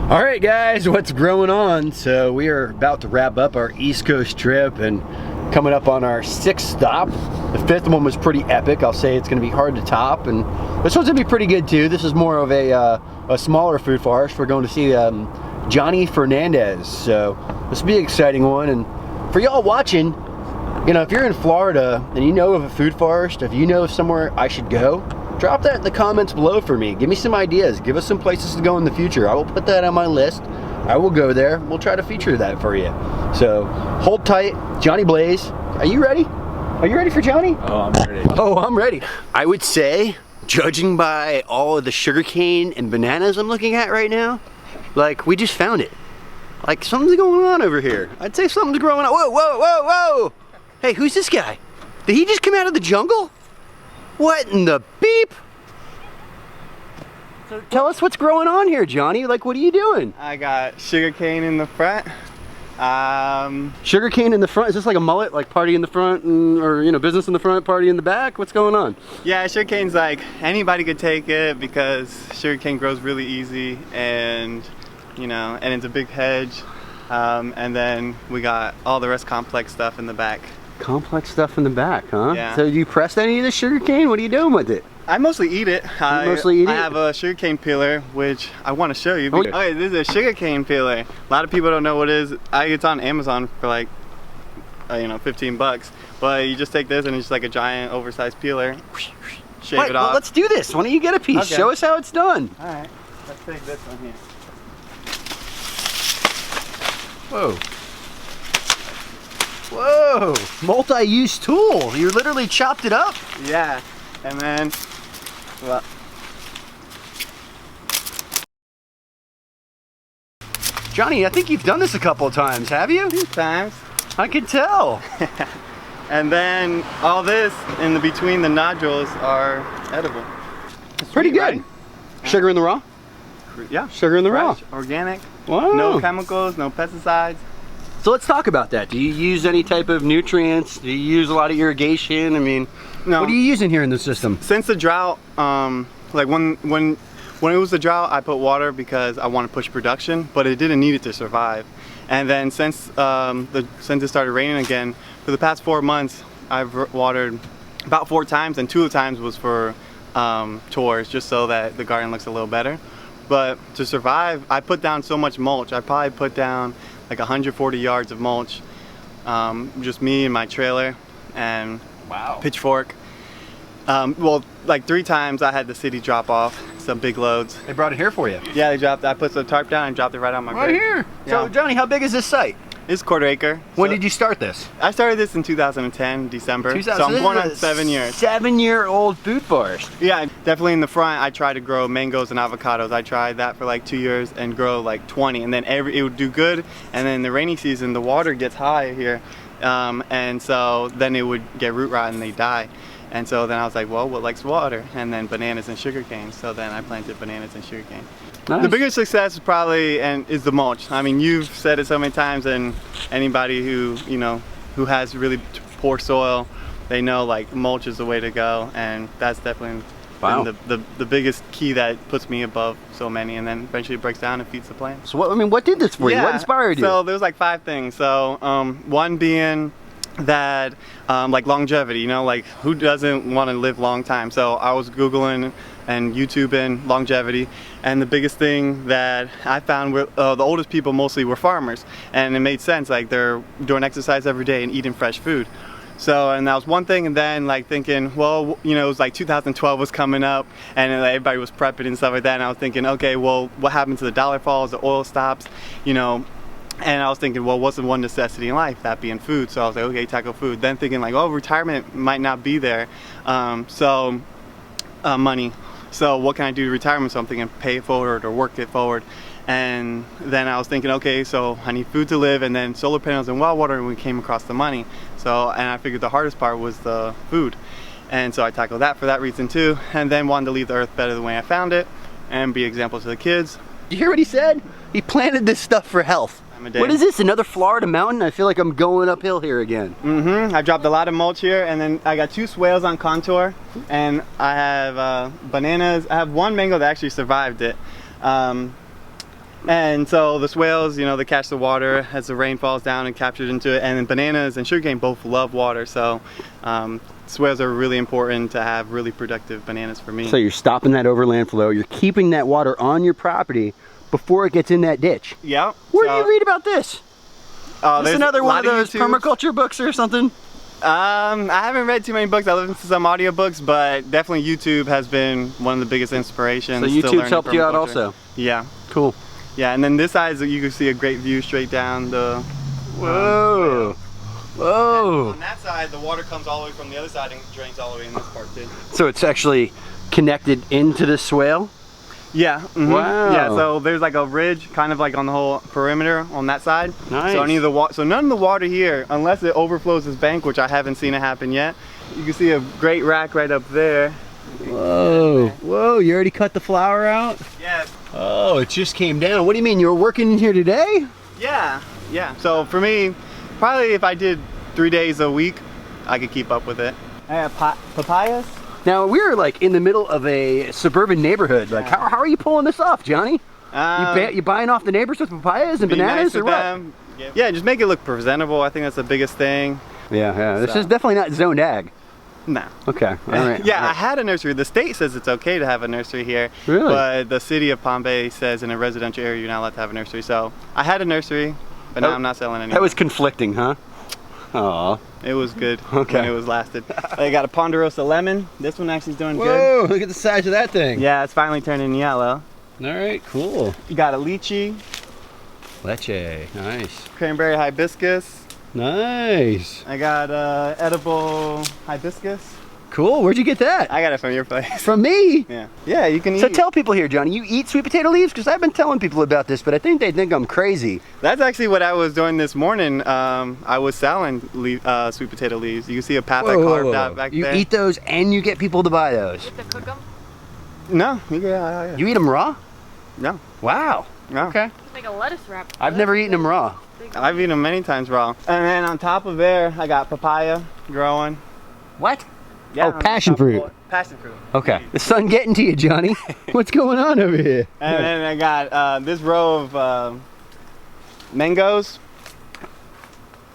All right, guys, what's growing on? So we are about to wrap up our East Coast trip and coming up on our 6th stop. The 5th one was pretty epic. I'll say it's going to be hard to top, and this one's going to be pretty good too. This is more of a smaller food forest. We're going to see Johnny Fernandez, so this will be an exciting one. And for y'all watching, you know, if you're in Florida and you know of a food forest, if you know somewhere I should go, drop that in the comments below for me. Give me some ideas. Give us some places to go in the future. I will put that on my list. I will go there. We'll try to feature that for you. So hold tight. Johnny Blaze, are you ready? Are you ready for Johnny? Oh, I'm ready. Oh, I'm ready. I would say, judging by all of the sugarcane and bananas I'm looking at right now, like, we just found it. Like, something's going on over here. I'd say something's growing on. Whoa, whoa, whoa, whoa! Hey, who's this guy? Did he just come out of the jungle? What in the beep? So tell us what's growing on here, Johnny. Like, what are you doing? I got sugarcane in the front. Sugarcane in the front? Is this like a mullet? Like party in the front, or, you know, business in the front, party in the back? What's going on? Yeah, sugarcane's like, anybody could take it because sugarcane grows really easy, and, you know, and it's a big hedge. And then we got all the rest complex stuff in the back. Complex stuff in the back, huh? Yeah. So do you press any of the sugarcane? What are you doing with it? I mostly eat it. I have a sugarcane peeler, which I want to show you. Oh, okay, this is a sugarcane peeler. A lot of people don't know what it is. It's on Amazon for like, you know, 15 bucks. But you just take this and it's just like a giant oversized peeler. Shave it off. Well, let's do this. Why don't you get a piece? Okay. Show us how it's done. All right, let's take this one here. Whoa. Whoa, multi-use tool. You literally chopped it up. Yeah, and then, well. Johnny, I think you've done this a couple of times, have you? A few times. I can tell. And then all this in the between the nodules are edible. Pretty good. Right? Sugar in the raw? Yeah. Sugar in the raw. Organic. Wow. No chemicals, no pesticides. So let's talk about that. Do you use any type of nutrients? Do you use a lot of irrigation? I mean, no. What are you using here in the system? Since the drought, like when it was the drought, I put water because I want to push production, but it didn't need it to survive. And then since it started raining again, for the past 4 months, I've watered about 4 times, and 2 of the times was for chores, just so that the garden looks a little better. But to survive, I put down so much mulch. I probably put down like 140 yards of mulch, just me and my trailer and pitchfork. Well, like 3 times I had the city drop off some big loads. They brought it here for you. Yeah, they dropped. I put the tarp down and dropped it right on my right bridge. here. Yeah. So Johnny, how big is this site? It's 1/4 acre. When did you start this? I started this in 2010, December. So I'm going on 7 years. 7-year-old food forest. Yeah, definitely in the front. I tried to grow mangoes and avocados. I tried that for like 2 years and grow like 20, and then it would do good. And then the rainy season, the water gets high here, and so then it would get root rot and they die. And so then I was like, well, what likes water? And then bananas and sugarcane. So then I planted bananas and sugarcane. Nice. The biggest success is probably is the mulch. I mean, you've said it so many times, and anybody who who has really poor soil, they know like mulch is the way to go, and that's definitely been the biggest key that puts me above so many, and then eventually it breaks down and feeds the plant. So what did this for you? What inspired you? So there's like 5 things. So one being that like longevity, you know, like who doesn't want to live long time? So I was Googling and YouTubing longevity, and the biggest thing that I found were the oldest people mostly were farmers, and it made sense, like they're doing exercise every day and eating fresh food. So, and that was one thing, and then like thinking, well, you know, it was like 2012 was coming up, and everybody was prepping and stuff like that, and I was thinking, okay, well, what happens to the dollar falls, the oil stops, you know? And I was thinking, well, what's the one necessity in life? That being food. So I was like, okay, tackle food. Then thinking like, oh, retirement might not be there. Money. So what can I do to retirement? So I'm thinking pay it forward or work it forward. And then I was thinking, okay, so I need food to live, and then solar panels and well water, and we came across the money. So, and I figured the hardest part was the food. And so I tackled that for that reason too. And then wanted to leave the earth better than the way I found it and be examples to the kids. Did you hear what he said? He planted this stuff for health. What is this, another Florida mountain? I feel like I'm going uphill here again. I dropped a lot of mulch here, and then I got 2 swales on contour, and I have bananas. I have 1 mango that actually survived it. And so the swales, you know, they catch the water as the rain falls down and captured into it. And then bananas and sugarcane both love water. So swales are really important to have really productive bananas for me. So you're stopping that overland flow. You're keeping that water on your property before it gets in that ditch. Yeah. Where do you read about this? There's another one of those YouTubes. permaculture books or something? I haven't read too many books. I listened to some audiobooks, but definitely YouTube has been one of the biggest inspirations. So YouTube's helped you out also? Yeah. Cool. Yeah, and then this side, you can see a great view straight down the... Whoa. Whoa. And on that side, the water comes all the way from the other side and drains all the way in this part too. So it's actually connected into the swale? Yeah. Mm-hmm. Wow. Yeah, so there's like a ridge kind of like on the whole perimeter on that side. Nice. So none of the water here, unless it overflows this bank, which I haven't seen it happen yet. You can see a great rack right up there. Whoa. Whoa, you already cut the flower out? Yes. Oh, it just came down. What do you mean, you were working in here today? Yeah, yeah. So for me, probably if I did 3 days a week, I could keep up with it. I have papayas. Now, we're like in the middle of a suburban neighborhood. Like, how are you pulling this off, Johnny? You buying off the neighbors with papayas and bananas or what? Them. Yeah, just make it look presentable. I think that's the biggest thing. Yeah. This is definitely not zoned ag. No. Okay, all right. Yeah, I had a nursery. The state says it's okay to have a nursery here. Really? But the city of Palm Bay says in a residential area you're not allowed to have a nursery. So I had a nursery, but now I'm not selling anymore. That was conflicting, huh? Aw. It was good Okay. when it was lasted. I got a Ponderosa lemon. This one actually is doing good. Whoa, look at the size of that thing. Yeah, it's finally turning yellow. All right, cool. You got a lychee. Leche, nice. Cranberry hibiscus. Nice. I got edible hibiscus. Cool, where'd you get that? I got it from your place. From me? Yeah. Yeah, you can eat. So tell people here, Johnny, you eat sweet potato leaves? Because I've been telling people about this, but I think they think I'm crazy. That's actually what I was doing this morning. I was selling sweet potato leaves. You can see a path I carved out back there. You eat those and you get people to buy those? You have to cook them? No. Yeah. You eat them raw? No. Wow. No. Okay. It's like a lettuce wrap. I've never eaten them raw. I've eaten them many times raw. And then on top of there, I got papaya growing. What? Yeah, Oh, passion fruit. Passion fruit. Okay. The sun getting to you, Johnny. What's going on over here? And then I got this row of mangoes.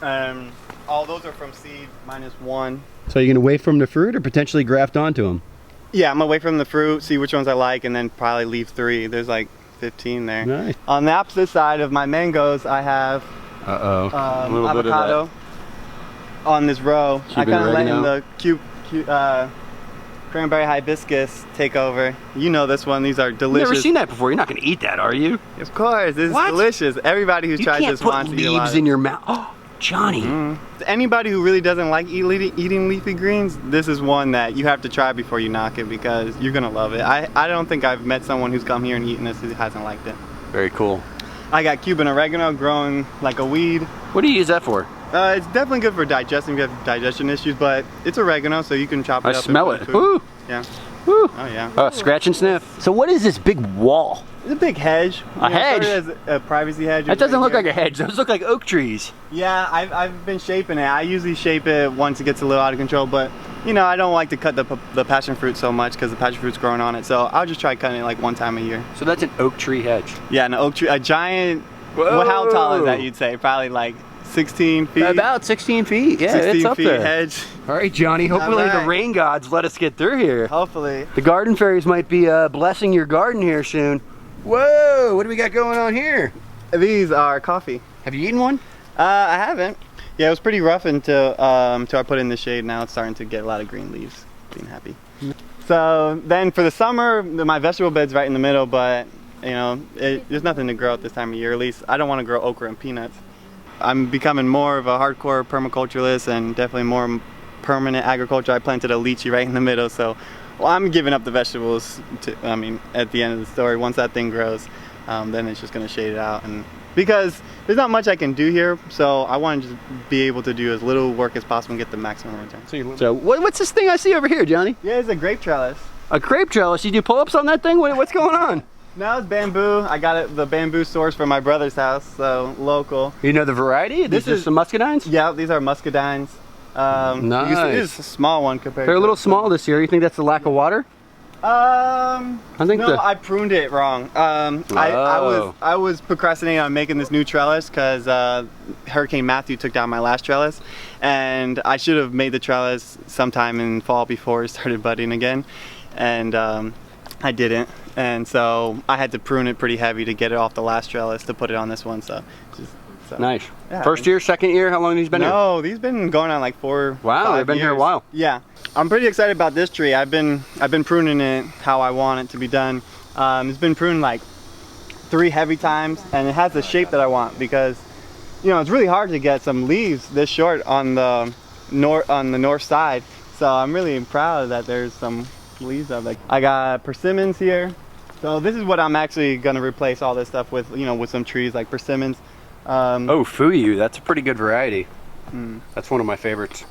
All those are from seed -1. So you're going to wait from the fruit or potentially graft onto them? Yeah, I'm away from the fruit, see which ones I like, and then probably leave 3. There's like 15 there. Nice. On the opposite side of my mangoes, I have A little bit of avocado on this row. I Cuban kind of letting oregano. the cute cranberry hibiscus take over. You know this one. These are delicious. Never seen that before. You're not going to eat that, are you? Of course, this What? is delicious. Everybody who's You tried can't this put wants to eat a lot leaves of in it. your mouth. Oh, Johnny. Anybody who really doesn't like eating leafy greens, this is one that you have to try before you knock it because you're gonna love it. I don't think I've met someone who's come here and eaten this who hasn't liked it. Very cool. I got Cuban oregano growing like a weed. What do you use that for? It's definitely good for digestion if you have digestion issues, but it's oregano, so you can chop it I up. and smell put in it. food. Woo. Yeah. Woo. Oh yeah. Oh, scratch and sniff. So what is this big wall? It's a big hedge. A hedge? It started as a privacy hedge. That doesn't look like a hedge. Those look like oak trees. Yeah, I've been shaping it. I usually shape it once it gets a little out of control, but you know, I don't like to cut the passion fruit so much because the passion fruit's growing on it. So I'll just try cutting it like 1 time a year. So that's an oak tree hedge. Yeah, an oak tree, a giant. Well, how tall is that? You'd say probably like 16 feet. About 16 feet. Yeah, 16 it's up feet there. hedge. All right, Johnny. Hopefully right. the rain gods let us get through here. Hopefully. The garden fairies might be blessing your garden here soon. Whoa! What do we got going on here? These are coffee. Have you eaten one? I haven't. Yeah, it was pretty rough until I put it in the shade. Now it's starting to get a lot of green leaves. Being happy. So then for the summer, my vegetable bed's right in the middle, but you know, there's nothing to grow at this time of year. At least I don't want to grow okra and peanuts. I'm becoming more of a hardcore permaculturalist and definitely more permanent agriculture. I planted a lychee right in the middle, so well, I'm giving up the vegetables at the end of the story. Once that thing grows, then it's just going to shade it out. And because there's not much I can do here, so I want to just be able to do as little work as possible and get the maximum return. So what's this thing I see over here, Johnny? Yeah, it's a grape trellis. A crepe trellis? You do pull-ups on that thing? What's going on? No, it's bamboo. I got the bamboo source from my brother's house, so local. You know the variety? This is some muscadines? Yeah, these are muscadines. Nice. This is a small one compared They're to a little small this year. You think that's the lack of water? I think no, I pruned it wrong. I was procrastinating on making this new trellis because Hurricane Matthew took down my last trellis, and I should have made the trellis sometime in fall before it started budding again, and I didn't, and so I had to prune it pretty heavy to get it off the last trellis to put it on this one. So nice. Yeah. First year, second year, how long have these been here? No, these been going on like 4. Wow, they've been here a while. Yeah, I'm pretty excited about this tree. I've been pruning it how I want it to be done. It's been pruned like 3 heavy times, and it has the shape that I want because, you know, it's really hard to get some leaves this short on the north side. So I'm really proud that there's some leaves of it. I got persimmons here. So this is what I'm actually gonna replace all this stuff with, you know, with some trees like persimmons. Oh, Fuyu, that's a pretty good variety. That's one of my favorites.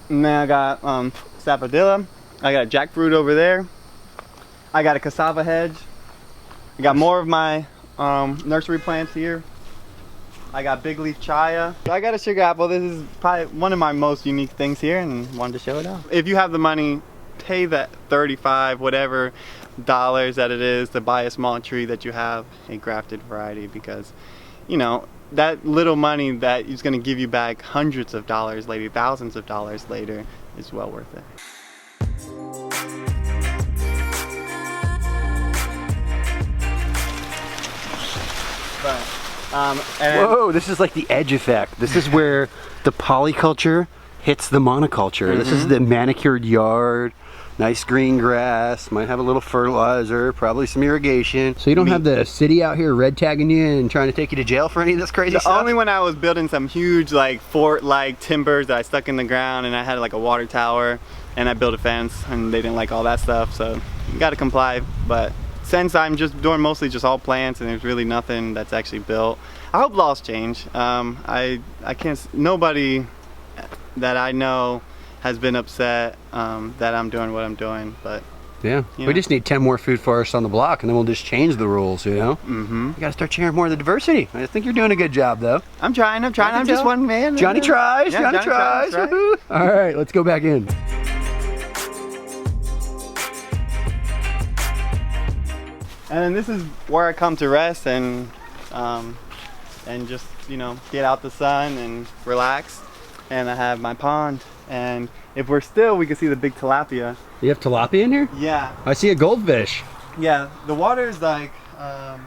And then I got sapodilla. I got a jackfruit over there. I got a cassava hedge. I got more of my nursery plants here. I got big leaf chaya. I got a sugar apple. This is probably one of my most unique things here, and wanted to show it off. If you have the money, pay that 35 whatever dollars that it is to buy a small tree that you have a grafted variety, because, you know, that little money that is going to give you back hundreds of dollars later, thousands of dollars later, is well worth it. Whoa, this is like the edge effect. This is where the polyculture hits the monoculture. This is the manicured yard. Nice green grass, might have a little fertilizer, probably some irrigation. So you don't have the city out here red tagging you and trying to take you to jail for any of this crazy stuff? Only when I was building some huge like fort-like timbers that I stuck in the ground, and I had like a water tower, and I built a fence, and they didn't like all that stuff, so you gotta comply. But since I'm just doing mostly just all plants and there's really nothing that's actually built, I hope laws change. I can't, nobody that I know has been upset that I'm doing what I'm doing, but yeah, we just need 10 more food forests on the block, and then we'll just change the rules, you know? You gotta start sharing more of the diversity. I think you're doing a good job, though. I'm trying. I'm just one man. Johnny tries. Yeah, Johnny tries. Right? All right, let's go back in. And then this is where I come to rest and just, you know, get out the sun and relax. And I have my pond, and if we're still, we can see the big tilapia. You have tilapia in here? Yeah. I see a goldfish. Yeah, the water is like, I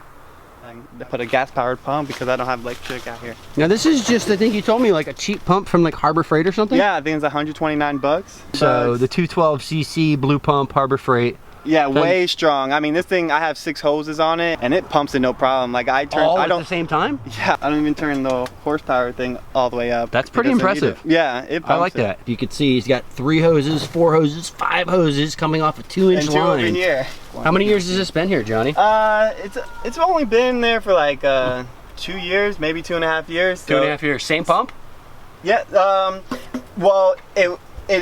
put a gas-powered pump because I don't have electric out here. Now this is just, I think you told me, like a cheap pump from like Harbor Freight or something? Yeah, I think it's 129 bucks. So the 212cc blue pump, Harbor Freight. Yeah, way strong. I mean, this thing, I have 6 hoses on it, and it pumps it no problem. Like I don't at the same time? Yeah, I don't even turn the horsepower thing all the way up. That's pretty impressive. Yeah, it pumps. I like that. You can see he's got 3 hoses, 4 hoses, 5 hoses coming off a 2-inch line. And 2 in here. How many years has this been here, Johnny? It's only been there for like 2 years, maybe 2.5 years. So. 2.5 years. Same pump? Yeah. Well, it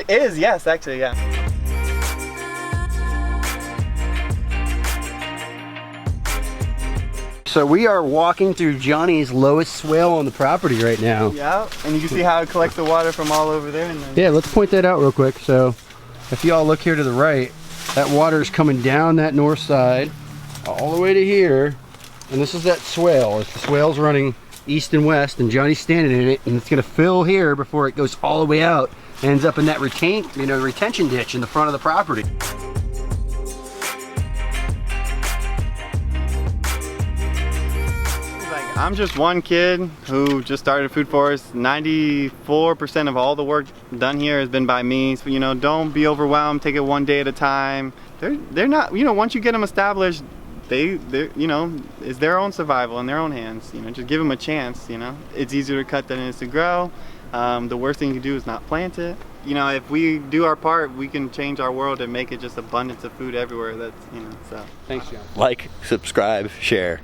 is. Yes, actually, yeah. So we are walking through Johnny's lowest swale on the property right now. Yeah, and you can see how it collects the water from all over there. And then... Yeah, let's point that out real quick. So if y'all look here to the right, that water is coming down that north side all the way to here. And this is that swale. The swale's running east and west, and Johnny's standing in it, and it's gonna fill here before it goes all the way out and ends up in that retention ditch in the front of the property. I'm just one kid who just started a food forest. 94% of all the work done here has been by me. So, you know, don't be overwhelmed. Take it one day at a time. They're not, you know, once you get them established, they're, you know, it's their own survival in their own hands. You know, just give them a chance, you know. It's easier to cut than it is to grow. The worst thing you can do is not plant it. You know, if we do our part, we can change our world and make it just abundance of food everywhere. That's, you know, so. Thanks, John. Like, subscribe, share.